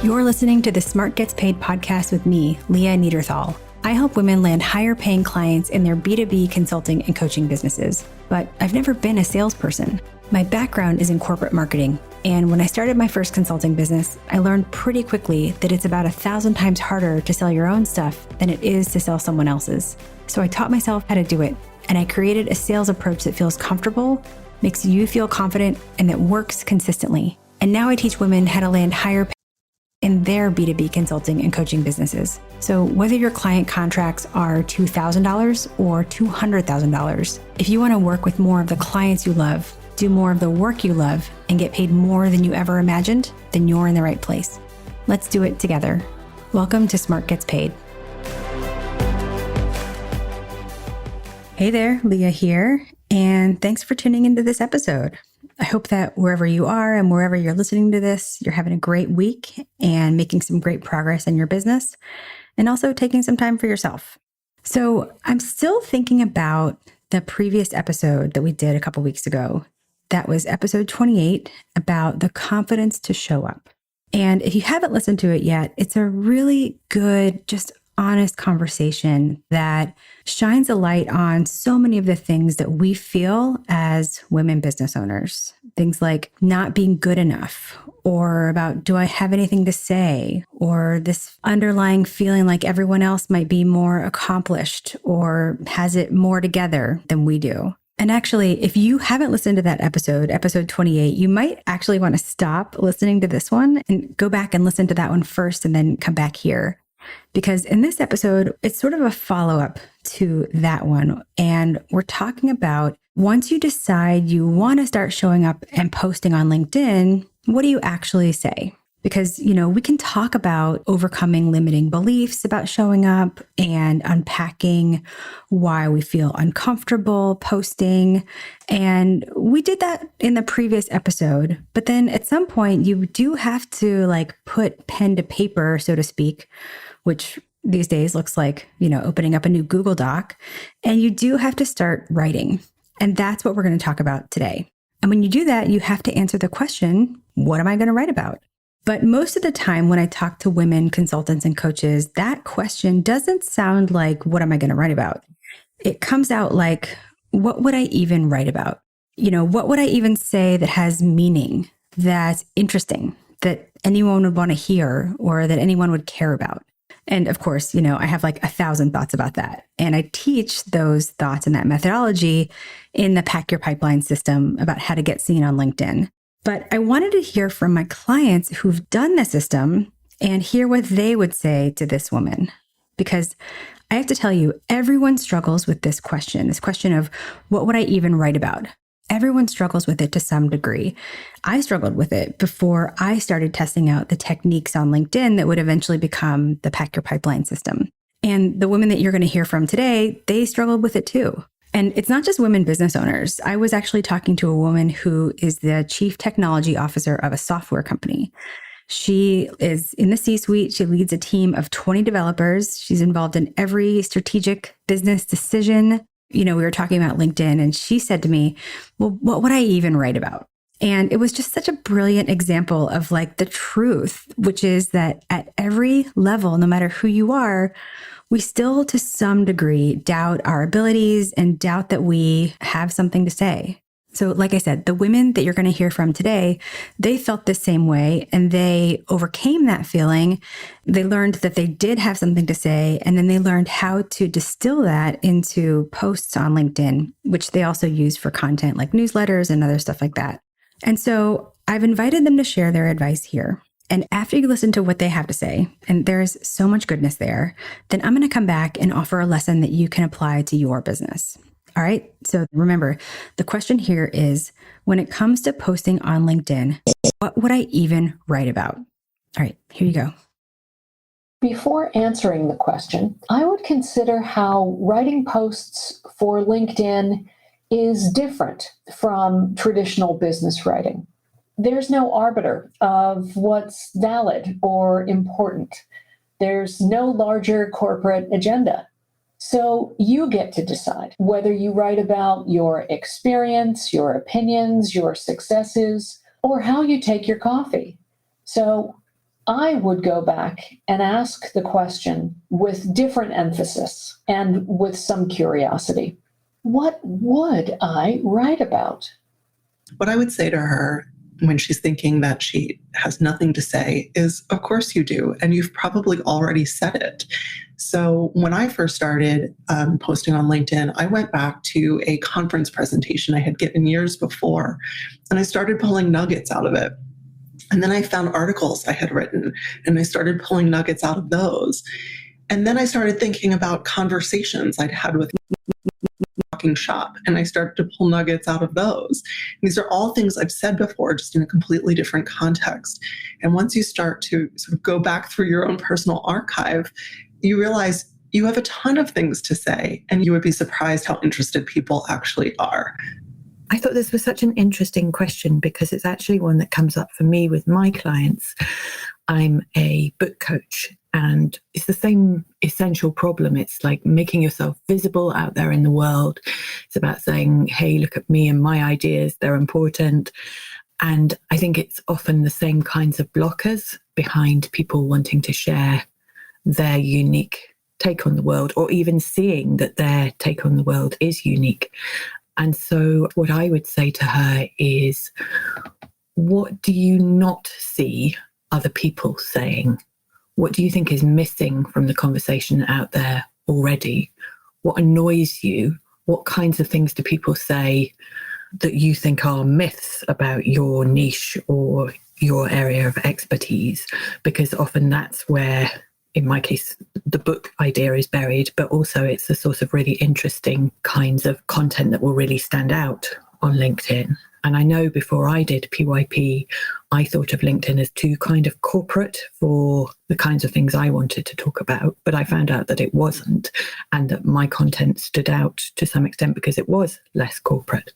You're listening to the Smart Gets Paid podcast with me, Leah Niederthal. I help women land higher paying clients in their B2B consulting and coaching businesses, but I've never been a salesperson. My background is in corporate marketing, and when I started my first consulting business, I learned pretty quickly that it's about 1,000 times harder to sell your own stuff than it is to sell someone else's. So I taught myself how to do it, and I created a sales approach that feels comfortable, makes you feel confident, and that works consistently. And now I teach women how to land higher in their B2B consulting and coaching businesses. So whether your client contracts are $2,000 or $200,000, if you want to work with more of the clients you love, do more of the work you love, and get paid more than you ever imagined, then you're in the right place. Let's do it together. Welcome to Smart Gets Paid. Hey there, Leah here, and thanks for tuning into this episode. I hope that wherever you are and wherever you're listening to this, you're having a great week and making some great progress in your business and also taking some time for yourself. So I'm still thinking about the previous episode that we did a couple weeks ago. That was episode 28 about the confidence to show up. And if you haven't listened to it yet, it's a really good, just honest conversation that shines a light on so many of the things that we feel as women business owners. Things like not being good enough, or about, do I have anything to say? Or this underlying feeling like everyone else might be more accomplished or has it more together than we do. And actually, if you haven't listened to that episode 28, you might actually want to stop listening to this one and go back and listen to that one first and then come back here. Because in this episode, it's sort of a follow-up to that one. And we're talking about once you decide you want to start showing up and posting on LinkedIn, what do you actually say? Because, we can talk about overcoming limiting beliefs about showing up and unpacking why we feel uncomfortable posting. And we did that in the previous episode. But then at some point, you do have to put pen to paper, so to speak, which these days looks like, opening up a new Google Doc. And you do have to start writing. And that's what we're going to talk about today. And when you do that, you have to answer the question, what am I going to write about? But most of the time when I talk to women consultants and coaches, that question doesn't sound like, what am I going to write about? It comes out like, what would I even write about? What would I even say that has meaning, that's interesting, that anyone would want to hear or that anyone would care about? And of course, I have 1,000 thoughts about that. And I teach those thoughts and that methodology in the Pack Your Pipeline system about how to get seen on LinkedIn. But I wanted to hear from my clients who've done the system and hear what they would say to this woman. Because I have to tell you, everyone struggles with this question of what would I even write about? Everyone struggles with it to some degree. I struggled with it before I started testing out the techniques on LinkedIn that would eventually become the Pack Your Pipeline system. And the women that you're going to hear from today, they struggled with it too. And it's not just women business owners. I was actually talking to a woman who is the chief technology officer of a software company. She is in the C-suite. She leads a team of 20 developers. She's involved in every strategic business decision. We were talking about LinkedIn and she said to me, well, what would I even write about? And it was just such a brilliant example of the truth, which is that at every level, no matter who you are, we still to some degree doubt our abilities and doubt that we have something to say. So like I said, the women that you're going to hear from today, they felt the same way and they overcame that feeling. They learned that they did have something to say, and then they learned how to distill that into posts on LinkedIn, which they also use for content like newsletters and other stuff like that. And so I've invited them to share their advice here. And after you listen to what they have to say, and there's so much goodness there, then I'm going to come back and offer a lesson that you can apply to your business. All right. So remember, the question here is, when it comes to posting on LinkedIn, what would I even write about? All right, here you go. Before answering the question, I would consider how writing posts for LinkedIn is different from traditional business writing. There's no arbiter of what's valid or important. There's no larger corporate agenda. So you get to decide whether you write about your experience, your opinions, your successes, or how you take your coffee. So I would go back and ask the question with different emphasis and with some curiosity. What would I write about? What I would say to her when she's thinking that she has nothing to say is, of course you do. And you've probably already said it. So when I first started posting on LinkedIn, I went back to a conference presentation I had given years before, and I started pulling nuggets out of it. And then I found articles I had written, and I started pulling nuggets out of those. And then I started thinking about conversations I'd had with talking shop, and I started to pull nuggets out of those. And these are all things I've said before, just in a completely different context. And once you start to sort of go back through your own personal archive, you realize you have a ton of things to say, and you would be surprised how interested people actually are. I thought this was such an interesting question because it's actually one that comes up for me with my clients. I'm a book coach, and it's the same essential problem. It's like making yourself visible out there in the world. It's about saying, hey, look at me and my ideas, they're important. And I think it's often the same kinds of blockers behind people wanting to share their unique take on the world, or even seeing that their take on the world is unique. And so what I would say to her is, what do you not see other people saying? What do you think is missing from the conversation out there already? What annoys you? What kinds of things do people say that you think are myths about your niche or your area of expertise? Because often that's where, in my case, the book idea is buried, but also it's the sort of really interesting kinds of content that will really stand out on LinkedIn. And I know before I did PYP, I thought of LinkedIn as too kind of corporate for the kinds of things I wanted to talk about, but I found out that it wasn't, and that my content stood out to some extent because it was less corporate.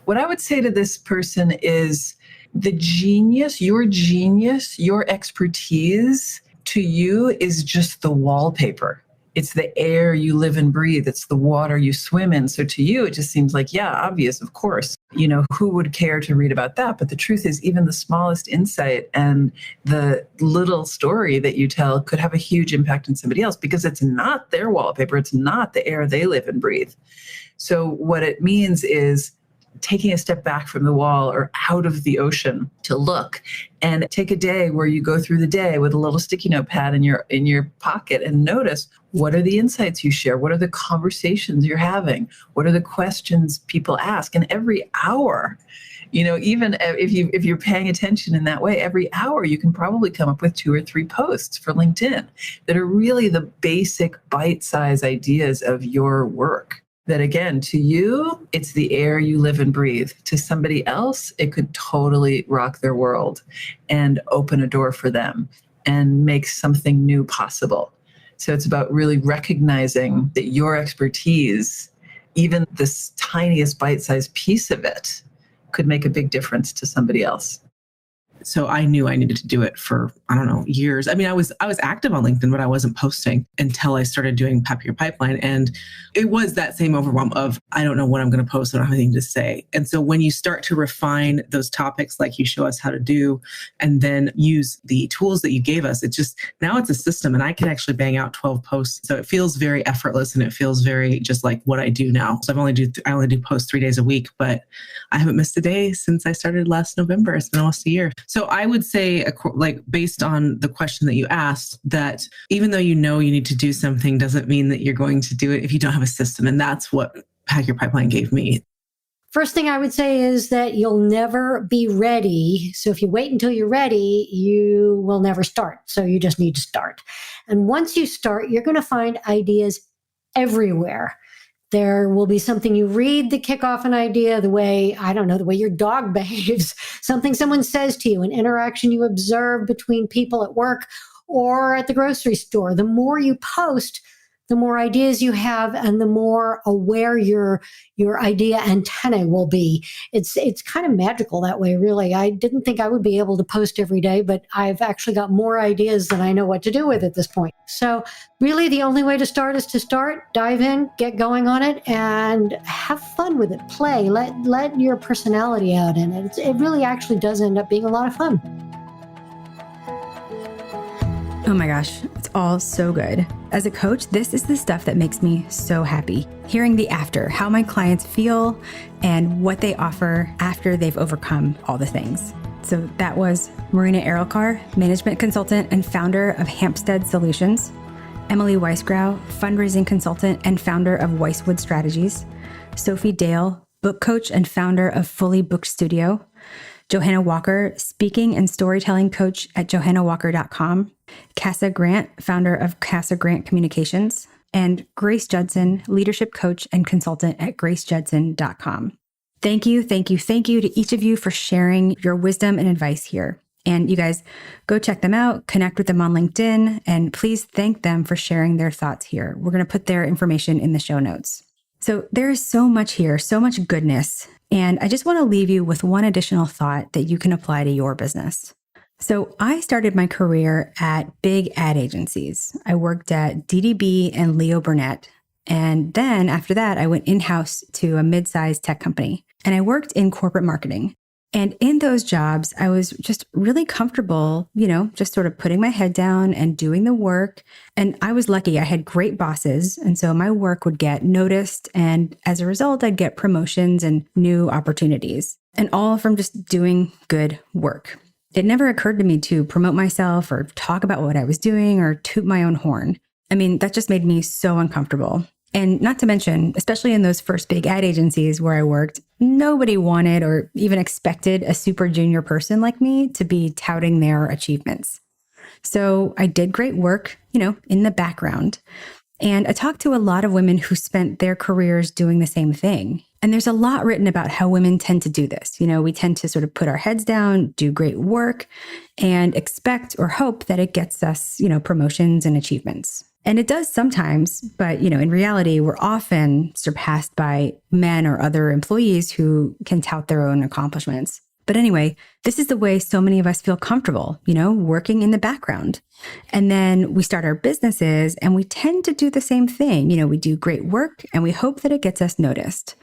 What I would say to this person is the genius, your expertise to you is just the wallpaper. It's the air you live and breathe. It's the water you swim in. So to you, it just seems like, yeah, obvious, of course. You know, who would care to read about that? But the truth is, even the smallest insight and the little story that you tell could have a huge impact on somebody else, because it's not their wallpaper. It's not the air they live and breathe. So what it means is taking a step back from the wall or out of the ocean to look, and take a day where you go through the day with a little sticky notepad in your pocket and notice, what are the insights you share? What are the conversations you're having? What are the questions people ask? And every hour, you know, even if you're paying attention in that way, every hour you can probably come up with 2 or 3 posts for LinkedIn that are really the basic bite-sized ideas of your work. That again, to you, it's the air you live and breathe. To somebody else, it could totally rock their world and open a door for them and make something new possible. So it's about really recognizing that your expertise, even this tiniest bite-sized piece of it, could make a big difference to somebody else. So I knew I needed to do it for, I don't know, years. I mean, I was active on LinkedIn, but I wasn't posting until I started doing Pep Your Pipeline. And it was that same overwhelm of, I don't know what I'm going to post. I don't have anything to say. And so when you start to refine those topics, like you show us how to do, and then use the tools that you gave us, now it's a system, and I can actually bang out 12 posts. So it feels very effortless, and it feels very just like what I do now. So I only do posts 3 days a week, but I haven't missed a day since I started last November. It's been almost a year. So I would say, like, based on the question that you asked, that even though you know you need to do something doesn't mean that you're going to do it if you don't have a system. And that's what Pack Your Pipeline gave me. First thing I would say is that you'll never be ready. So if you wait until you're ready, you will never start. So you just need to start. And once you start, you're going to find ideas everywhere. There will be something you read that kick off an idea, the way your dog behaves, something someone says to you, an interaction you observe between people at work or at the grocery store. The more you post, the more ideas you have, and the more aware your idea antennae will be. It's kind of magical that way, really. I didn't think I would be able to post every day, but I've actually got more ideas than I know what to do with at this point. So really the only way to start is to start, dive in, get going on it, and have fun with it. Play, let your personality out in it. It really actually does end up being a lot of fun. Oh my gosh, it's all so good. As a coach, this is the stuff that makes me so happy. Hearing the after, how my clients feel and what they offer after they've overcome all the things. So that was Marina Erelkar, management consultant and founder of Hampstead Solutions, Emily Weisgrau, fundraising consultant and founder of Weisswood Strategies, Sophie Dale, book coach and founder of Fully Booked Studio, Johanna Walker, speaking and storytelling coach at johannawalker.com, Casa Grant, founder of Casa Grant Communications, and Grace Judson, leadership coach and consultant at gracejudson.com. Thank you to each of you for sharing your wisdom and advice here. And you guys, go check them out, connect with them on LinkedIn, and please thank them for sharing their thoughts here. We're going to put their information in the show notes. So there is so much here, so much goodness. And I just want to leave you with one additional thought that you can apply to your business. So I started my career at big ad agencies. I worked at DDB and Leo Burnett. And then after that, I went in-house to a mid-sized tech company. And I worked in corporate marketing. And in those jobs, I was just really comfortable, just sort of putting my head down and doing the work. And I was lucky. I had great bosses. And so my work would get noticed. And as a result, I'd get promotions and new opportunities, and all from just doing good work. It never occurred to me to promote myself or talk about what I was doing or toot my own horn. I mean, that just made me so uncomfortable. And not to mention, especially in those first big ad agencies where I worked, nobody wanted or even expected a super junior person like me to be touting their achievements. So I did great work, in the background. And I talked to a lot of women who spent their careers doing the same thing. And there's a lot written about how women tend to do this. We tend to sort of put our heads down, do great work, and expect or hope that it gets us, promotions and achievements. And it does sometimes, but, in reality, we're often surpassed by men or other employees who can tout their own accomplishments. But anyway, this is the way so many of us feel comfortable, working in the background. And then we start our businesses and we tend to do the same thing. We do great work and we hope that it gets us noticed.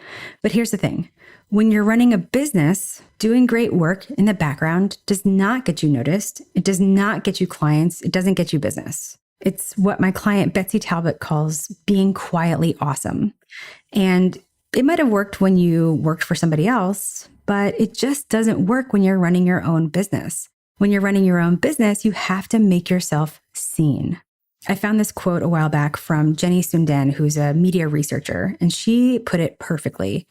But here's the thing. When you're running a business, doing great work in the background does not get you noticed. It does not get you clients. It doesn't get you business. It's what my client Betsy Talbot calls being quietly awesome. And it might have worked when you worked for somebody else, but it just doesn't work when you're running your own business. When you're running your own business, you have to make yourself seen. I found this quote a while back from Jenny Sunden, who's a media researcher, and she put it perfectly.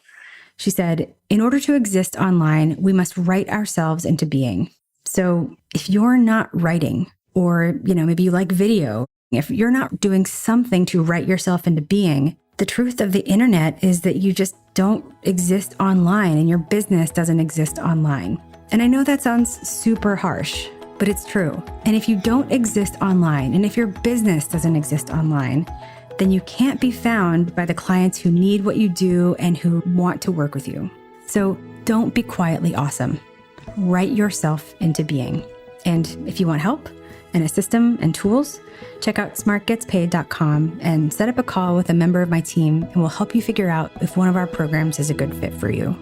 She said, "In order to exist online, we must write ourselves into being." So if you're not writing, or, maybe you like video, if you're not doing something to write yourself into being, the truth of the internet is that you just don't exist online and your business doesn't exist online. And I know that sounds super harsh, but it's true. And if you don't exist online, and if your business doesn't exist online, then you can't be found by the clients who need what you do and who want to work with you. So don't be quietly awesome. Write yourself into being. And if you want help and a system and tools, check out smartgetspaid.com and set up a call with a member of my team, and we'll help you figure out if one of our programs is a good fit for you.